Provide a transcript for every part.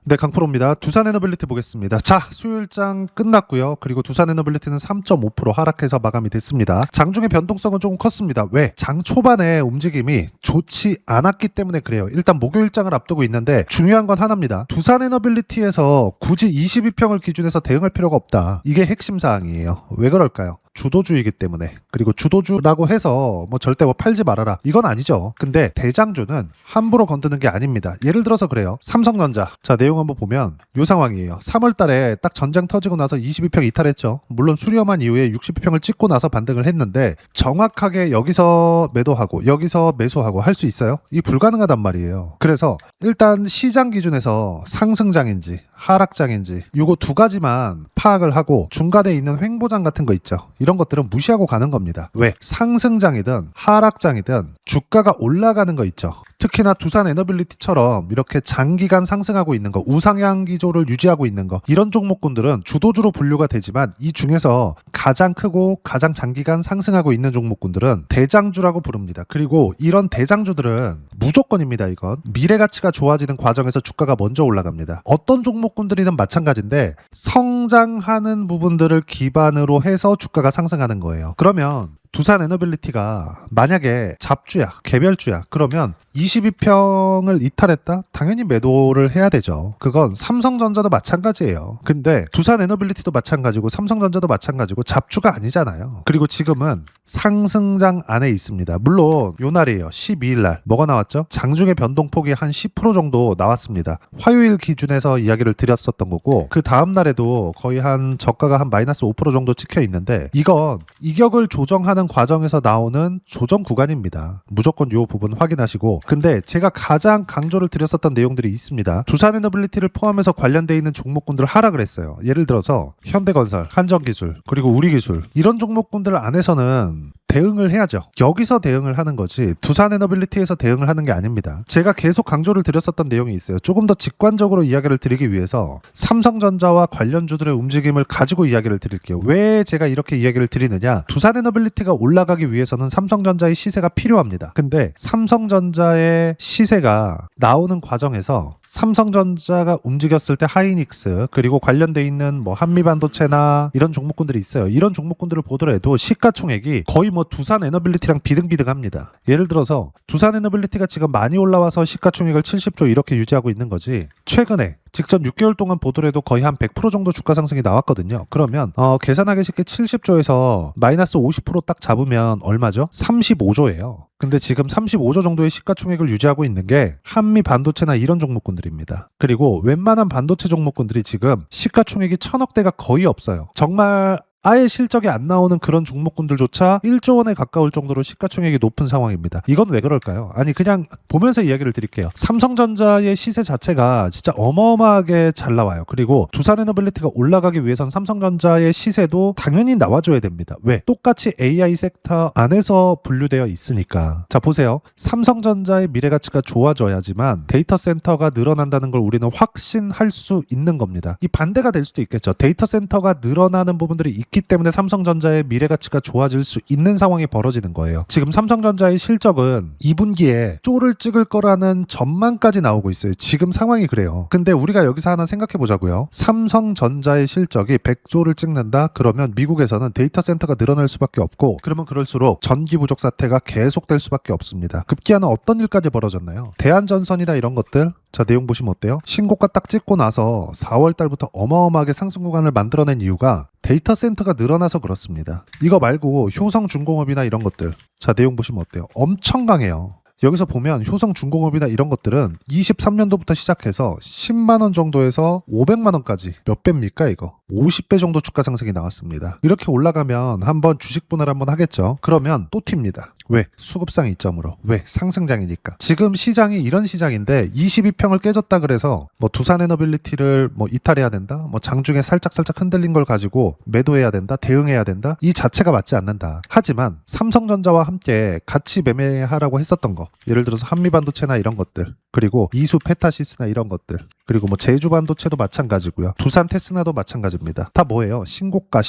네, 강프로입니다. 두산에너빌리티 보겠습니다. 자, 수요일장 끝났고요. 그리고 두산에너빌리티는 3.5% 하락해서 마감이 됐습니다. 장중의 변동성은 조금 컸습니다. 왜? 장 초반에 움직임이 좋지 않았기 때문에 그래요. 일단 목요일장을 앞두고 있는데 중요한 건 하나입니다. 두산에너빌리티에서 굳이 22평을 기준해서 대응할 필요가 없다. 이게 핵심 사항이에요. 왜 그럴까요? 주도주이기 때문에. 그리고 주도주라고 해서 절대 팔지 말아라, 이건 아니죠. 근데 대장주는 함부로 건드는 게 아닙니다. 예를 들어서 그래요. 삼성전자. 자, 내용 한번 보면 이 상황이에요. 3월 달에 딱 전장 터지고 나서 22평 이탈했죠. 물론 수렴한 이후에 60평을 찍고 나서 반등을 했는데 정확하게 여기서 매도하고 여기서 매수하고 할 수 있어요? 이 불가능하단 말이에요. 그래서 일단 시장 기준에서 상승장인지 하락장인지 요거 두 가지만 파악을 하고 중간에 있는 횡보장 같은 거 있죠. 이런 것들은 무시하고 가는 겁니다. 왜? 상승장이든 하락장이든 주가가 올라가는 거 있죠. 특히나 두산에너빌리티처럼 이렇게 장기간 상승하고 있는 거, 우상향 기조를 유지하고 있는 거, 이런 종목군들은 주도주로 분류가 되지만 이 중에서 가장 크고 가장 장기간 상승하고 있는 종목군들은 대장주라고 부릅니다. 그리고 이런 대장주들은 무조건입니다. 이건 미래 가치가 좋아지는 과정에서 주가가 먼저 올라갑니다. 어떤 종목군들이든 마찬가지인데 성장하는 부분들을 기반으로 해서 주가가 상승하는 거예요. 그러면 두산에너빌리티가 만약에 잡주야, 개별주야, 그러면 22평을 이탈했다? 당연히 매도를 해야 되죠. 그건 삼성전자도 마찬가지예요. 근데 두산에너빌리티도 마찬가지고 삼성전자도 마찬가지고 잡주가 아니잖아요. 그리고 지금은 상승장 안에 있습니다. 물론 요 날이에요. 12일 날 뭐가 나왔죠? 장중의 변동폭이 한 10% 정도 나왔습니다. 화요일 기준에서 이야기를 드렸었던 거고, 그 다음 날에도 거의 한 저가가 한 마이너스 5% 정도 찍혀 있는데 이건 이격을 조정하는 과정에서 나오는 조정 구간입니다. 무조건 요 부분 확인하시고, 근데 제가 가장 강조를 드렸었던 내용들이 있습니다. 두산에너빌리티를 포함해서 관련되어 있는 종목군들을 하락을 했어요. 예를 들어서 현대건설, 한전기술, 그리고 우리기술, 이런 종목군들 안에서는 대응을 해야죠. 여기서 대응을 하는 거지 두산에너빌리티에서 대응을 하는 게 아닙니다. 제가 계속 강조를 드렸었던 내용이 있어요. 조금 더 직관적으로 이야기를 드리기 위해서 삼성전자와 관련주들의 움직임을 가지고 이야기를 드릴게요. 왜 제가 이렇게 이야기를 드리느냐? 두산에너빌리티가 올라가기 위해서는 삼성전자의 시세가 필요합니다. 근데 삼성전자의 시세가 나오는 과정에서 삼성전자가 움직였을 때 하이닉스, 그리고 관련돼 있는 한미반도체나 이런 종목군들이 있어요. 이런 종목군들을 보더라도 시가총액이 거의 두산에너빌리티랑 비등비등합니다. 예를 들어서 두산에너빌리티가 지금 많이 올라와서 시가총액을 70조 이렇게 유지하고 있는 거지, 최근에 직전 6개월 동안 보더라도 거의 한 100% 정도 주가 상승이 나왔거든요. 그러면 계산하기 쉽게 70조에서 마이너스 50% 잡으면 얼마죠? 35조예요. 근데 지금 35조 정도의 시가총액을 유지하고 있는 게 한미 반도체나 이런 종목군들입니다. 그리고 웬만한 반도체 종목군들이 지금 시가총액이 1000억대가 거의 없어요. 정말 아예 실적이 안 나오는 그런 종목군들조차 1조 원에 가까울 정도로 시가총액이 높은 상황입니다. 이건 왜 그럴까요? 아니, 그냥 보면서 이야기를 드릴게요. 삼성전자의 시세 자체가 진짜 어마어마하게 잘 나와요. 그리고 두산에너빌리티가 올라가기 위해선 삼성전자의 시세도 당연히 나와줘야 됩니다. 왜? 똑같이 AI 섹터 안에서 분류되어 있으니까. 자, 보세요. 삼성전자의 미래 가치가 좋아져야지만 데이터 센터가 늘어난다는 걸 우리는 확신할 수 있는 겁니다. 이 반대가 될 수도 있겠죠. 데이터 센터가 늘어나는 부분들이 있기 때문에 삼성전자의 미래 가치가 좋아질 수 있는 상황이 벌어지는 거예요. 지금 삼성전자의 실적은 2분기에 쪼를 찍을 거라는 전망까지 나오고 있어요. 지금 상황이 그래요. 근데 우리가 여기서 하나 생각해 보자고요. 삼성전자의 실적이 100조를 찍는다? 그러면 미국에서는 데이터 센터가 늘어날 수밖에 없고, 그러면 그럴수록 전기 부족 사태가 계속될 수밖에 없습니다. 급기야는 어떤 일까지 벌어졌나요? 대한전선이나 이런 것들, 자, 내용 보시면 어때요? 신고가 딱 찍고 나서 4월 달부터 어마어마하게 상승 구간을 만들어낸 이유가 데이터 센터가 늘어나서 그렇습니다. 이거 말고 효성중공업이나 이런 것들, 자, 내용 보시면 어때요? 엄청 강해요. 여기서 보면 효성중공업이나 이런 것들은 23년도부터 시작해서 10만원 정도에서 500만원까지 몇 배입니까 이거? 50배 정도 주가 상승이 나왔습니다. 이렇게 올라가면 한번 주식 분할 한번 하겠죠. 그러면 또 튑니다. 왜? 수급상 이점으로. 왜? 상승장이니까. 지금 시장이 이런 시장인데 22평을 깨졌다 그래서 두산에너빌리티를 이탈해야 된다? 장중에 살짝 흔들린 걸 가지고 매도해야 된다? 대응해야 된다? 이 자체가 맞지 않는다. 하지만 삼성전자와 함께 같이 매매하라고 했었던 거, 예를 들어서 한미반도체나 이런 것들, 그리고 이수 페타시스나 이런 것들, 그리고 제주반도체도 마찬가지고요. 두산 테스나도 마찬가지입니다. 다 뭐예요? 신고가.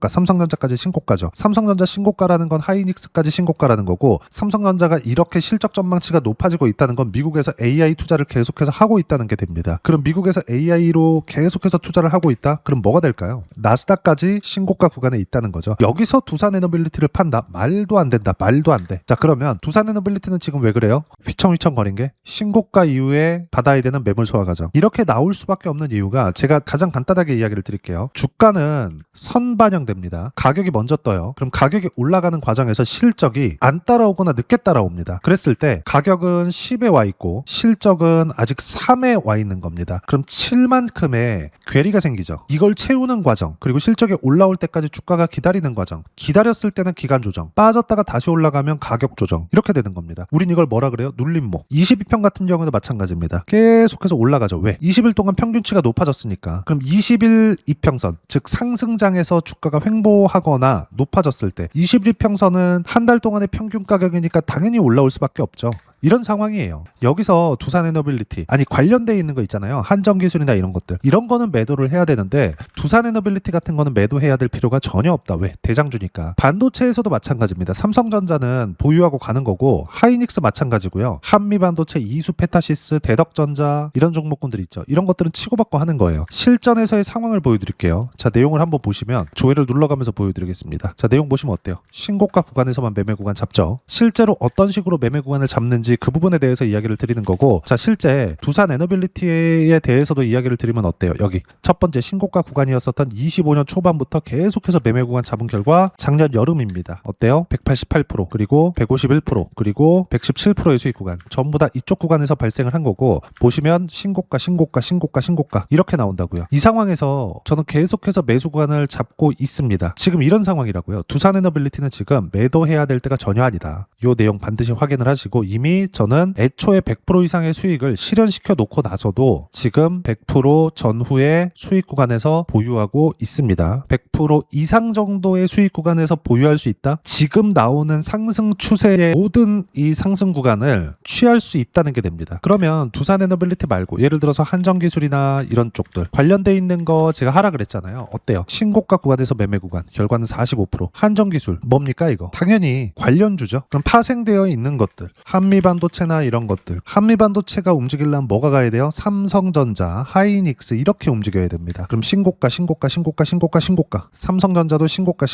삼성전자까지 신고가죠. 삼성전자 신고가라는 건 하이닉스 하이닉스까지 신고가라는 거고, 삼성전자가 이렇게 실적 전망치가 높아지고 있다는 건 미국에서 AI 투자를 계속해서 하고 있다는 게 됩니다. 그럼 미국에서 AI로 계속해서 투자를 하고 있다? 그럼 뭐가 될까요? 나스닥까지 신고가 구간에 있다는 거죠. 여기서 두산에너빌리티를 판다? 말도 안 된다. 말도 안 돼. 자, 그러면 두산에너빌리티는 지금 왜 그래요? 휘청휘청 거린 게 신고가 이후에 받아야 되는 매물 소화 과정. 이렇게 나올 수밖에 없는 이유가 제가 가장 간단하게 이야기를 드릴게요. 주가는 선반영됩니다. 가격이 먼저 떠요. 그럼 가격이 올라가는 과정에서 실적이 안 따라오거나 늦게 따라옵니다. 그랬을 때 가격은 10에 와 있고 실적은 아직 3에 와 있는 겁니다. 그럼 7만큼의 괴리가 생기죠. 이걸 채우는 과정, 그리고 실적이 올라올 때까지 주가가 기다리는 과정. 기다렸을 때는 기간 조정, 빠졌다가 다시 올라가면 가격 조정, 이렇게 되는 겁니다. 우린 이걸 뭐라 그래요? 눌림목. 22평 같은 경우는 마찬가지입니다. 계속해서 올라가죠. 왜? 20일 동안 평균치가 높아졌으니까. 그럼 20일 이평선, 즉 상승장에서 주가가 횡보하거나 높아졌을 때 20일 이평선은 한 달 동안의 평균 가격이니까 당연히 올라올 수밖에 없죠. 이런 상황이에요. 여기서 두산에너빌리티, 아니 관련돼 있는 거 있잖아요. 한정기술이나 이런 것들, 이런 거는 매도를 해야 되는데 두산에너빌리티 같은 거는 매도해야 될 필요가 전혀 없다. 왜? 대장주니까. 반도체에서도 마찬가지입니다. 삼성전자는 보유하고 가는 거고, 하이닉스 마찬가지고요. 한미반도체, 이수페타시스, 대덕전자, 이런 종목군들 있죠. 이런 것들은 치고받고 하는 거예요. 실전에서의 상황을 보여드릴게요. 자, 내용을 한번 보시면 조회를 눌러가면서 보여드리겠습니다. 자, 내용 보시면 어때요? 신고가 구간에서만 매매 구간 잡죠. 실제로 어떤 식으로 매매 구간을 잡는지 그 부분에 대해서 이야기를 드리는 거고, 자, 실제 두산에너빌리티에 대해서도 이야기를 드리면 어때요? 여기 첫 번째 신고가 구간이었었던 25년 초반부터 계속해서 매매 구간 잡은 결과 작년 여름입니다. 어때요? 188%, 그리고 151%, 그리고 117%의 수익 구간, 전부 다 이쪽 구간에서 발생을 한 거고, 보시면 신고가 이렇게 나온다고요. 이 상황에서 저는 계속해서 매수 구간을 잡고 있습니다. 지금 이런 상황이라고요. 두산에너빌리티는 지금 매도해야 될 때가 전혀 아니다. 이 내용 반드시 확인을 하시고, 이미 저는 애초에 100% 이상의 수익을 실현시켜 놓고 나서도 지금 100% 전후의 수익 구간에서 보유하고 있습니다. 100% 이상 정도의 수익 구간에서 보유할 수 있다? 지금 나오는 상승 추세의 모든 이 상승 구간을 취할 수 있다는 게 됩니다. 그러면 두산에너빌리티 말고 예를 들어서 한정기술이나 이런 쪽들 관련돼 있는 거 제가 하라 그랬잖아요. 어때요? 신고가 구간에서 매매 구간, 결과는 45%. 한정기술 뭡니까 이거? 당연히 관련주죠. 그럼 파생되어 있는 것들, 한미반도체나 이런 것들, 한미반도체가 움직이려면 뭐가 가야 돼요? 삼성전자, 하이닉스 이렇게 움직여야 됩니다. 그럼 신고가 삼성전자도 신고가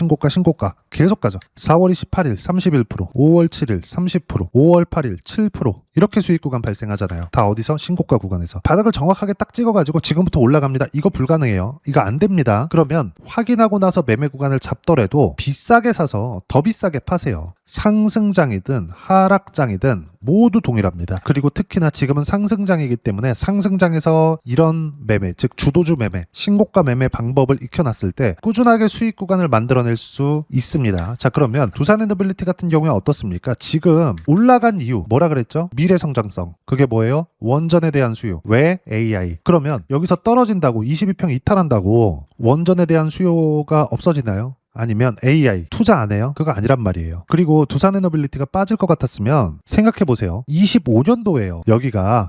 계속 가죠. 4월 28일 31%, 5월 7일 30%, 5월 8일 7%, 이렇게 수익 구간 발생하잖아요. 다 어디서? 신고가 구간에서. 바닥을 정확하게 딱 찍어가지고 지금부터 올라갑니다. 이거 불가능해요. 이거 안 됩니다. 그러면 확인하고 나서 매매 구간을 잡더라도 비싸게 사서 더 비싸게 파세요. 상승장이든 하락장이든 모두 동일합니다. 그리고 특히나 지금은 상승장이기 때문에 상승장에서 이런 매매, 즉 주도주 매매, 신고가 매매 방법을 익혀놨을 때 꾸준하게 수익 구간을 만들어낼 수 있습니다. 자, 그러면 두산에너빌리티 같은 경우에 어떻습니까? 지금 올라간 이유 뭐라 그랬죠? 미래 성장성. 그게 뭐예요? 원전에 대한 수요. 왜? AI. 그러면 여기서 떨어진다고 22평 이탈한다고 원전에 대한 수요가 없어지나요? 아니면 AI 투자 안 해요? 그거 아니란 말이에요. 그리고 두산에너빌리티가 빠질 것 같았으면 생각해보세요. 25년도에요.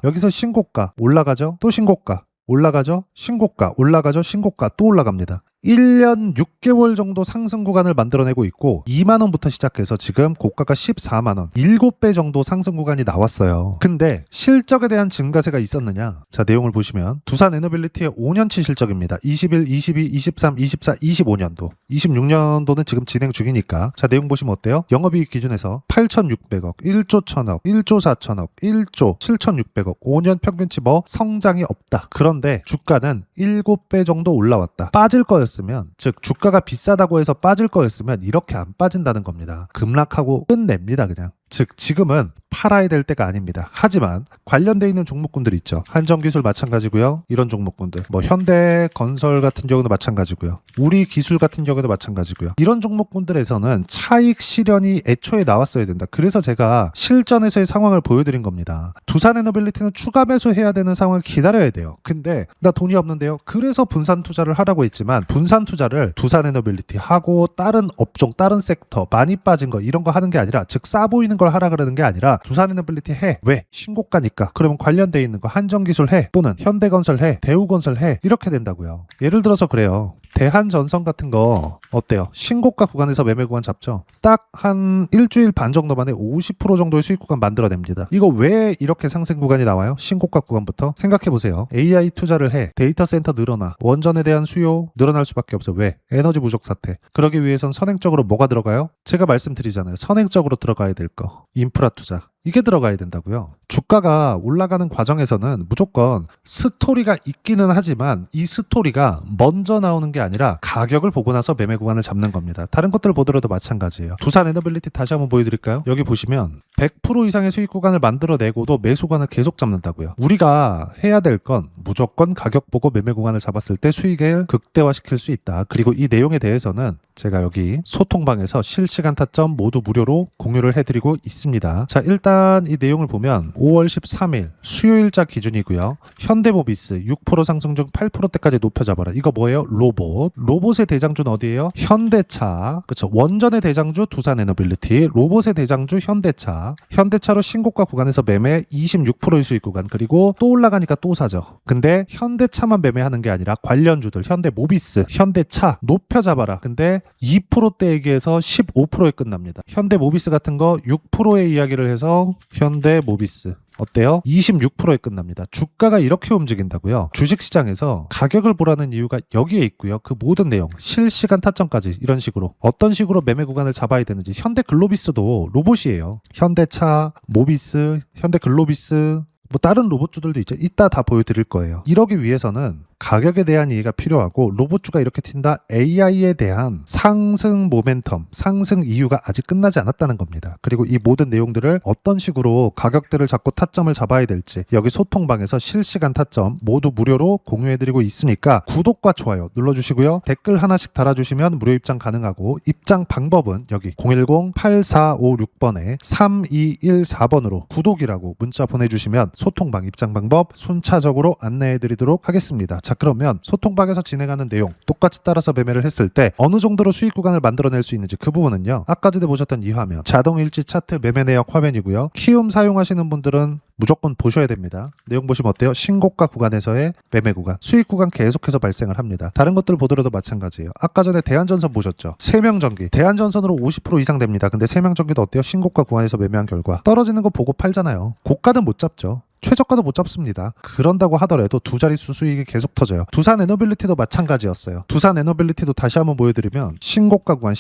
여기서 신고가 올라가죠? 또 신고가 올라가죠? 신고가 올라가죠? 신고가 또 올라갑니다. 1년 6개월 정도 상승 구간을 만들어내고 있고 2만원부터 시작해서 지금 고가가 14만원, 7배 정도 상승 구간이 나왔어요. 근데 실적에 대한 증가세가 있었느냐? 자, 내용을 보시면 두산에너빌리티의 5년치 실적입니다. 21, 22, 23, 24, 25년도 26년도는 지금 진행 중이니까 자, 내용 보시면 어때요? 영업이익 기준에서 8,600억, 1조 1,000억, 1조 4,000억, 1조 7,600억, 5년 평균치 성장이 없다. 그런데 주가는 7배 정도 올라왔다. 빠질 거였어요. 즉 주가가 비싸다고 해서 빠질 거였으면 이렇게 안 빠진다는 겁니다. 급락하고 끝냅니다. 그냥. 즉 지금은 팔아야 될 때가 아닙니다. 하지만 관련돼 있는 종목군들 있죠. 한정기술 마찬가지고요. 이런 종목군들 현대건설 같은 경우도 마찬가지고요. 우리기술 같은 경우도 마찬가지고요. 이런 종목군들에서는 차익 실현이 애초에 나왔어야 된다. 그래서 제가 실전에서의 상황을 보여드린 겁니다. 두산에너빌리티는 추가 매수해야 되는 상황을 기다려야 돼요. 근데 나 돈이 없는데요. 그래서 분산 투자를 하라고 했지만 분산 투자를 두산에너빌리티 하고 다른 업종, 다른 섹터 많이 빠진 거 이런 거 하는 게 아니라 즉 싸 보이는 걸 하라 그러는 게 아니라 두산에너빌리티 해. 왜? 신고가니까. 그러면 관련돼 있는 거 한정기술 해. 또는 현대건설 해. 대우건설 해. 이렇게 된다고요. 예를 들어서 그래요. 대한전선 같은 거 어때요? 신고가 구간에서 매매 구간 잡죠? 딱 한 일주일 반 정도 만에 50% 정도의 수익 구간 만들어냅니다. 이거 왜 이렇게 상승 구간이 나와요? 신고가 구간부터 생각해보세요. AI 투자를 해. 데이터 센터 늘어나. 원전에 대한 수요 늘어날 수밖에 없어요. 왜? 에너지 부족 사태. 그러기 위해선 선행적으로 뭐가 들어가요? 제가 말씀드리잖아요. 선행적으로 들어가야 될 거. 인프라 투자. 이게 들어가야 된다고요. 주가가 올라가는 과정에서는 무조건 스토리가 있기는 하지만 이 스토리가 먼저 나오는 게 아니라 가격을 보고 나서 매매 구간을 잡는 겁니다. 다른 것들 보더라도 마찬가지예요. 두산 에너빌리티 다시 한번 보여드릴까요? 여기 보시면 100% 이상의 수익 구간을 만들어내고도 매수 구간을 계속 잡는다고요. 우리가 해야 될 건 무조건 가격 보고 매매 구간을 잡았을 때 수익을 극대화시킬 수 있다. 그리고 이 내용에 대해서는 제가 여기 소통방에서 실시간 타점 모두 무료로 공유를 해드리고 있습니다. 자, 일단 이 내용을 보면 5월 13일 수요일자 기준이고요. 현대모비스 6% 상승 중 8%대까지 높여잡아라. 이거 뭐예요? 로봇. 로봇의 대장주는 어디예요? 현대차. 그렇죠. 원전의 대장주 두산에너빌리티, 로봇의 대장주 현대차. 현대차로 신고가 구간에서 매매 26%의 수익 구간. 그리고 또 올라가니까 또 사죠. 근데 현대차만 매매하는 게 아니라 관련주들 현대모비스, 현대차 높여잡아라. 근데 2%대 얘기해서 15%에 끝납니다. 현대모비스 같은 거 6%의 이야기를 해서 현대모비스 어때요? 26%에 끝납니다. 주가가 이렇게 움직인다고요. 주식시장에서 가격을 보라는 이유가 여기에 있고요. 그 모든 내용, 실시간 타점까지 이런 식으로 어떤 식으로 매매 구간을 잡아야 되는지. 현대글로비스도 로봇이에요. 현대차, 모비스, 현대글로비스 뭐 다른 로봇주들도 있죠. 이따 다 보여드릴 거예요. 이러기 위해서는 가격에 대한 이해가 필요하고 로봇주가 이렇게 튄다. AI에 대한 상승 모멘텀, 상승 이유가 아직 끝나지 않았다는 겁니다. 그리고 이 모든 내용들을 어떤 식으로 가격대를 잡고 타점을 잡아야 될지 여기 소통방에서 실시간 타점 모두 무료로 공유해드리고 있으니까 구독과 좋아요 눌러주시고요. 댓글 하나씩 달아주시면 무료 입장 가능하고 입장 방법은 여기 010-8456번에 3214번으로 구독이라고 문자 보내주시면 소통방 입장 방법 순차적으로 안내해드리도록 하겠습니다. 자, 그러면 소통방에서 진행하는 내용 똑같이 따라서 매매를 했을 때 어느 정도로 수익 구간을 만들어낼 수 있는지 그 부분은요. 아까 전에 보셨던 이 화면 자동일지 차트 매매 내역 화면이고요. 키움 사용하시는 분들은 무조건 보셔야 됩니다. 내용 보시면 어때요? 신고가 구간에서의 매매 구간, 수익 구간 계속해서 발생을 합니다. 다른 것들 보더라도 마찬가지예요. 아까 전에 대한전선 보셨죠? 세명전기, 대한전선으로 50% 이상 됩니다. 근데 세명전기도 어때요? 신고가 구간에서 매매한 결과 떨어지는 거 보고 팔잖아요. 고가는 못 잡죠. 최저가도 못 잡습니다. 그런다고 하더라도 두 자릿수 수익이 계속 터져요. 두산에너빌리티도 마찬가지였어요. 두산에너빌리티도 다시 한번 보여드리면 신고가 구간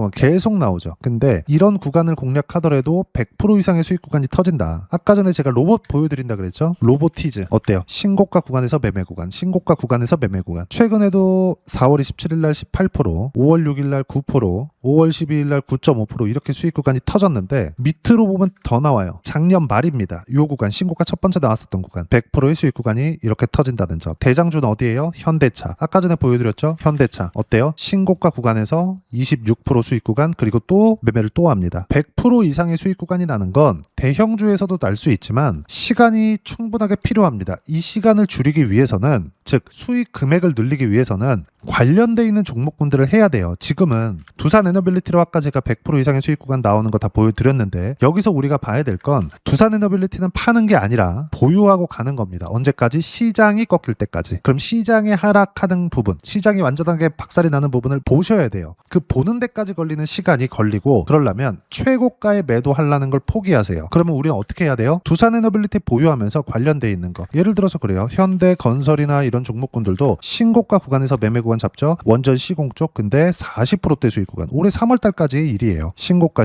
계속 나오죠. 근데 이런 구간을 공략하더라도 100% 이상의 수익 구간이 터진다. 아까 전에 제가 로봇 보여드린다 그랬죠. 로보티즈 어때요? 신고가 구간에서 매매 구간, 신고가 구간에서 매매 구간. 최근에도 4월 27일 날 18%, 5월 6일 날 9%, 5월 12일 날 9.5% 이렇게 수익 구간이 터졌는데 밑으로 보면 더 나와요. 작년 말입니다. 이 구간 신고가 첫 번째 나왔었던 구간 100%의 수익 구간이 이렇게 터진다는 점. 대장주는 어디예요? 현대차. 아까 전에 보여드렸죠? 현대차 어때요? 신고가 구간에서 26% 수익 구간 그리고 또 매매를 또 합니다. 100% 이상의 수익 구간이 나는 건 대형주에서도 날 수 있지만 시간이 충분하게 필요합니다. 이 시간을 줄이기 위해서는 즉 수익 금액을 늘리기 위해서는 관련돼 있는 종목군들을 해야 돼요. 지금은 두산에너빌리티로 아까 제가 100% 이상의 수익 구간 나오는 거 다 보여드렸는데 여기서 우리가 봐야 될 건 두산에너빌리티는 파는 게 아니라 보유하고 가는 겁니다. 언제까지? 시장이 꺾일 때까지. 그럼 시장이 하락하는 부분, 시장이 완전하게 박살이 나는 부분을 보셔야 돼요. 그 보는 데까지 걸리는 시간이 걸리고 그러려면 최고가에 매도하려는 걸 포기하세요. 그러면 우리는 어떻게 해야 돼요? 두산에너빌리티 보유하면서 관련돼 있는 거. 예를 들어서 그래요. 현대건설이나 이런 종목군들도 신고가 구간에서 매매 구간 잡죠. 원전 시공 쪽 근데 40%대 수익 구간. 올해 3월 달까지의 일이에요. 신고가.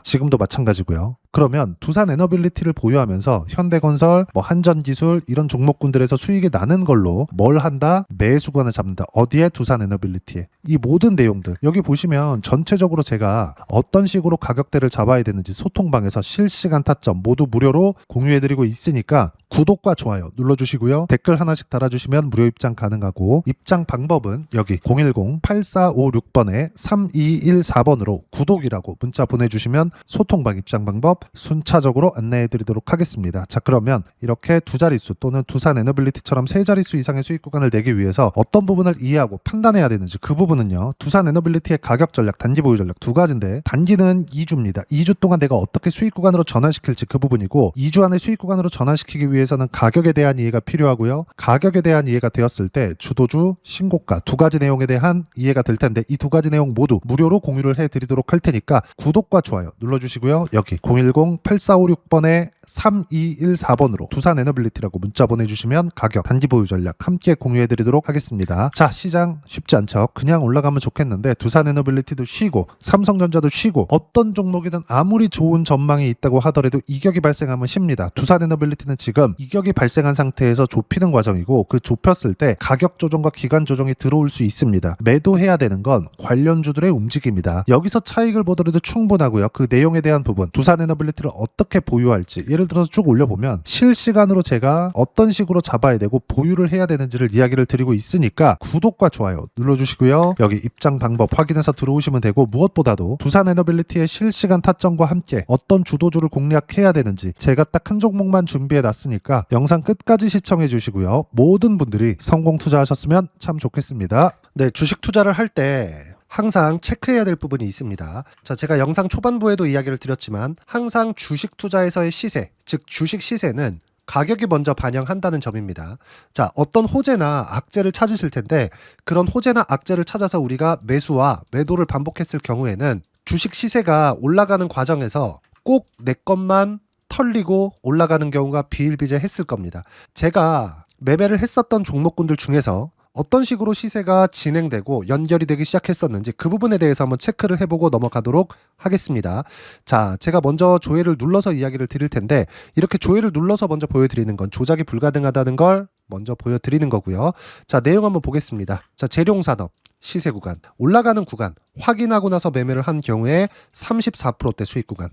지금도 마찬가지고요. 그러면 두산에너빌리티를 보유하면서 현대건설, 한전기술 이런 종목군들에서 수익이 나는 걸로 뭘 한다? 매수관을 잡는다. 어디에? 두산에너빌리티에. 이 모든 내용들 여기 보시면 전체적으로 제가 어떤 식으로 가격대를 잡아야 되는지 소통방에서 실시간 타점 모두 무료로 공유해드리고 있으니까 구독과 좋아요 눌러주시고요. 댓글 하나씩 달아주시면 무료 입장 가능하고 입장 방법은 여기 010-8456번에 3214번으로 구독이라고 문자 보내주시면 소통방 입장 방법 순차적으로 안내해 드리도록 하겠습니다. 자, 그러면 이렇게 두 자릿수 또는 두산 에너빌리티처럼 세 자릿수 이상의 수익 구간을 내기 위해서 어떤 부분을 이해하고 판단해야 되는지, 그 부분은요, 두산 에너빌리티의 가격 전략, 단기 보유 전략 두 가지인데, 단기는 2주입니다. 2주 동안 내가 어떻게 수익 구간으로 전환시킬지 그 부분이고, 2주 안에 수익 구간으로 전환시키기 위해서는 가격에 대한 이해가 필요하고요. 가격에 대한 이해가 되었을 때 주도주, 신고가 두 가지 내용에 대한 이해가 될 텐데, 이 두 가지 내용 모두 무료로 공유를 해드리도록 할 테니까 구독과 좋아요 눌러주시고요. 여기 010-8456번에 3214번으로 두산 에너빌리티라고 문자 보내주시면 가격, 단기 보유 전략 함께 공유해드리도록 하겠습니다. 자, 시장 쉽지 않죠. 그냥 올라가면 좋겠는데 두산 에너빌리티도 쉬고 삼성전자도 쉬고 어떤 종목이든 아무리 좋은 전망이 있다고 하더라도 이격이 발생하면 쉽니다. 두산 에너빌리티는 지금 이격이 발생한 상태에서 좁히는 과정이고, 그 좁혔을 때 가격 조정과 기간 조정이 들어올 수 있습니다. 매도해야 되는 건 관련주들의 움직임이다. 여기서 차익을 보더라도 충분하고요. 그 내용에 대한 부분, 두산 에너빌리티를 어떻게 보유할지, 예를 들어서 쭉 올려보면 실시간으로 제가 어떤 식으로 잡아야 되고 보유를 해야 되는지를 이야기를 드리고 있으니까 구독과 좋아요 눌러주시고요. 여기 입장 방법 확인해서 들어오시면 되고, 무엇보다도 두산 에너빌리티의 실시간 타점과 함께 어떤 주도주를 공략해야 되는지 제가 딱 한 종목만 준비해 놨으니까 영상 끝까지 시청해 주시고요. 모든 분들이 성공 투자하셨으면 참 좋겠습니다. 네, 주식 투자를 할 때 항상 체크해야 될 부분이 있습니다. 자, 제가 영상 초반부에도 이야기를 드렸지만 항상 주식 투자에서의 시세, 즉 주식 시세는 가격이 먼저 반영한다는 점입니다. 자, 어떤 호재나 악재를 찾으실 텐데, 그런 호재나 악재를 찾아서 우리가 매수와 매도를 반복했을 경우에는 주식 시세가 올라가는 과정에서 꼭 내 것만 털리고 올라가는 경우가 비일비재했을 겁니다. 제가 매매를 했었던 종목군들 중에서 어떤 식으로 시세가 진행되고 연결이 되기 시작했었는지 그 부분에 대해서 한번 체크를 해보고 넘어가도록 하겠습니다. 자, 제가 먼저 조회를 눌러서 이야기를 드릴 텐데, 이렇게 조회를 눌러서 먼저 보여드리는 건 조작이 불가능하다는 걸 먼저 보여드리는 거고요. 자, 내용 한번 보겠습니다. 자, 재룡산업 시세 구간, 올라가는 구간 확인하고 나서 매매를 한 경우에 34%대 수익 구간.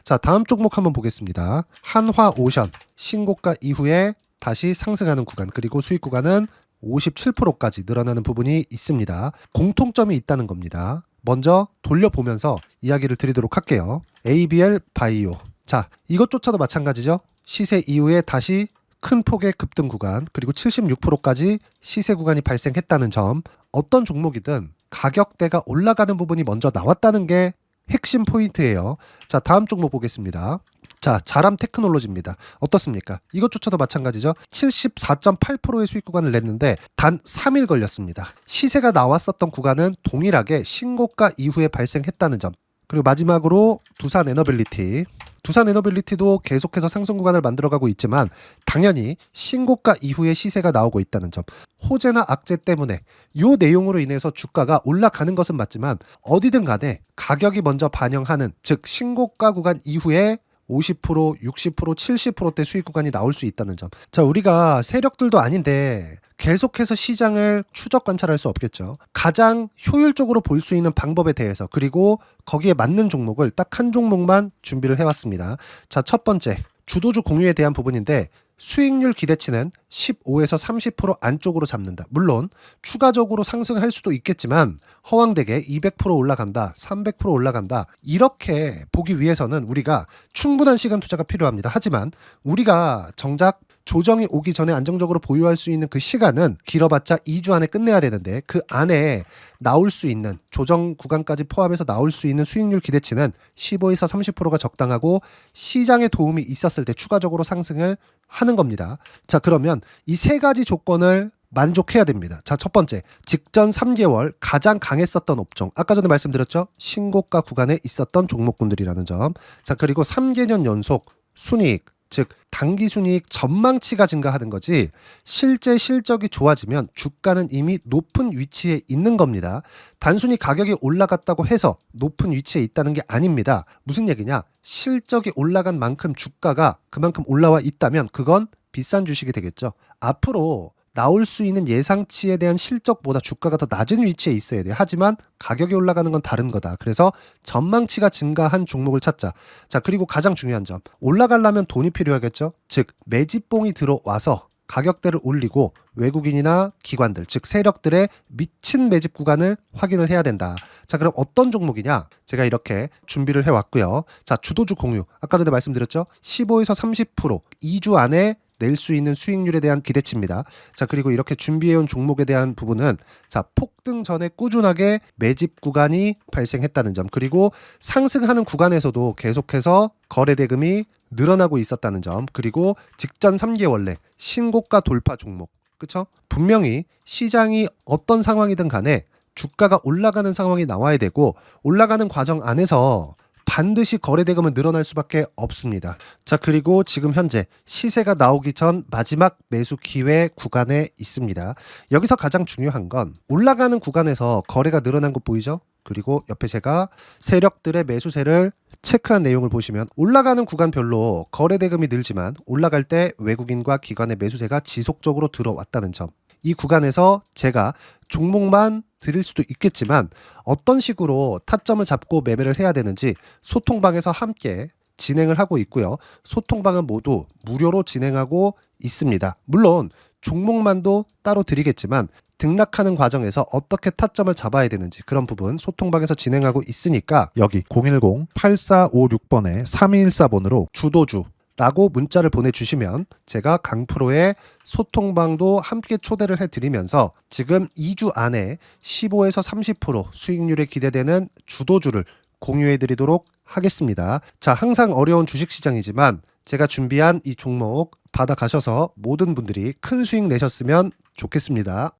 자, 다음 종목 한번 보겠습니다. 한화오션 신고가 이후에 다시 상승하는 구간, 그리고 수익 구간은 57%까지 늘어나는 부분이 있습니다. 공통점이 있다는 겁니다. 먼저 돌려보면서 이야기를 드리도록 할게요. ABL 바이오. 자, 이것조차도 마찬가지죠. 시세 이후에 다시 큰 폭의 급등 구간, 그리고 76%까지 시세 구간이 발생했다는 점. 어떤 종목이든 가격대가 올라가는 부분이 먼저 나왔다는 게 핵심 포인트예요. 자, 다음 종목 보겠습니다. 자, 자람 테크놀로지입니다. 어떻습니까? 이것조차도 마찬가지죠. 74.8%의 수익 구간을 냈는데 단 3일 걸렸습니다. 시세가 나왔었던 구간은 동일하게 신고가 이후에 발생했다는 점. 그리고 마지막으로 두산 에너빌리티. 두산 에너빌리티도 계속해서 상승 구간을 만들어가고 있지만 당연히 신고가 이후에 시세가 나오고 있다는 점. 호재나 악재 때문에 이 내용으로 인해서 주가가 올라가는 것은 맞지만 어디든 간에 가격이 먼저 반영하는, 즉 신고가 구간 이후에 50%, 60%, 70%대 수익 구간이 나올 수 있다는 점. 자, 우리가 세력들도 아닌데 계속해서 시장을 추적 관찰할 수 없겠죠. 가장 효율적으로 볼 수 있는 방법에 대해서, 그리고 거기에 맞는 종목을 딱 한 종목만 준비를 해왔습니다. 자, 첫 번째 주도주 공유에 대한 부분인데, 수익률 기대치는 15에서 30% 안쪽으로 잡는다. 물론 추가적으로 상승할 수도 있겠지만 허황되게 200% 올라간다, 300% 올라간다, 이렇게 보기 위해서는 우리가 충분한 시간 투자가 필요합니다. 하지만 우리가 정작 조정이 오기 전에 안정적으로 보유할 수 있는 그 시간은 길어봤자 2주 안에 끝내야 되는데, 그 안에 나올 수 있는 조정 구간까지 포함해서 나올 수 있는 수익률 기대치는 15에서 30%가 적당하고 시장에 도움이 있었을 때 추가적으로 상승을 하는 겁니다. 자, 그러면 이 세 가지 조건을 만족해야 됩니다. 자, 첫 번째, 직전 3개월 가장 강했었던 업종. 아까 전에 말씀드렸죠? 신고가 구간에 있었던 종목군들이라는 점. 자, 그리고 3개년 연속 순이익, 즉 단기 순이익 전망치가 증가하는 거지 실제 실적이 좋아지면 주가는 이미 높은 위치에 있는 겁니다. 단순히 가격이 올라갔다고 해서 높은 위치에 있다는 게 아닙니다. 무슨 얘기냐? 실적이 올라간 만큼 주가가 그만큼 올라와 있다면 그건 비싼 주식이 되겠죠. 앞으로 나올 수 있는 예상치에 대한 실적보다 주가가 더 낮은 위치에 있어야 돼요. 하지만 가격이 올라가는 건 다른 거다. 그래서 전망치가 증가한 종목을 찾자. 자, 그리고 가장 중요한 점, 올라가려면 돈이 필요하겠죠. 즉 매집봉이 들어와서 가격대를 올리고 외국인이나 기관들, 즉 세력들의 미친 매집 구간을 확인을 해야 된다. 자, 그럼 어떤 종목이냐? 제가 이렇게 준비를 해왔고요. 자, 주도주 공유. 아까 전에 말씀드렸죠? 15에서 30% 2주 안에 낼 수 있는 수익률에 대한 기대치입니다. 자, 그리고 이렇게 준비해온 종목에 대한 부분은 자, 폭등 전에 꾸준하게 매집 구간이 발생했다는 점, 그리고 상승하는 구간에서도 계속해서 거래 대금이 늘어나고 있었다는 점, 그리고 직전 3개월 내 신고가 돌파 종목. 그쵸? 분명히 시장이 어떤 상황이든 간에 주가가 올라가는 상황이 나와야 되고, 올라가는 과정 안에서 반드시 거래 대금은 늘어날 수밖에 없습니다. 자, 그리고 지금 현재 시세가 나오기 전 마지막 매수 기회 구간에 있습니다. 여기서 가장 중요한 건 올라가는 구간에서 거래가 늘어난 거 보이죠? 그리고 옆에 제가 세력들의 매수세를 체크한 내용을 보시면 올라가는 구간별로 거래 대금이 늘지만 올라갈 때 외국인과 기관의 매수세가 지속적으로 들어왔다는 점. 이 구간에서 제가 종목만 드릴 수도 있겠지만 어떤 식으로 타점을 잡고 매매를 해야 되는지 소통방에서 함께 진행을 하고 있고요. 소통방은 모두 무료로 진행하고 있습니다. 물론 종목만도 따로 드리겠지만 등락하는 과정에서 어떻게 타점을 잡아야 되는지 그런 부분 소통방에서 진행하고 있으니까 여기 010-8456번에 3214번으로 주도주 라고 문자를 보내주시면 제가 강프로의 소통방도 함께 초대를 해드리면서 지금 2주 안에 15에서 30% 수익률에 기대되는 주도주를 공유해드리도록 하겠습니다. 자, 항상 어려운 주식시장이지만 제가 준비한 이 종목 받아가셔서 모든 분들이 큰 수익 내셨으면 좋겠습니다.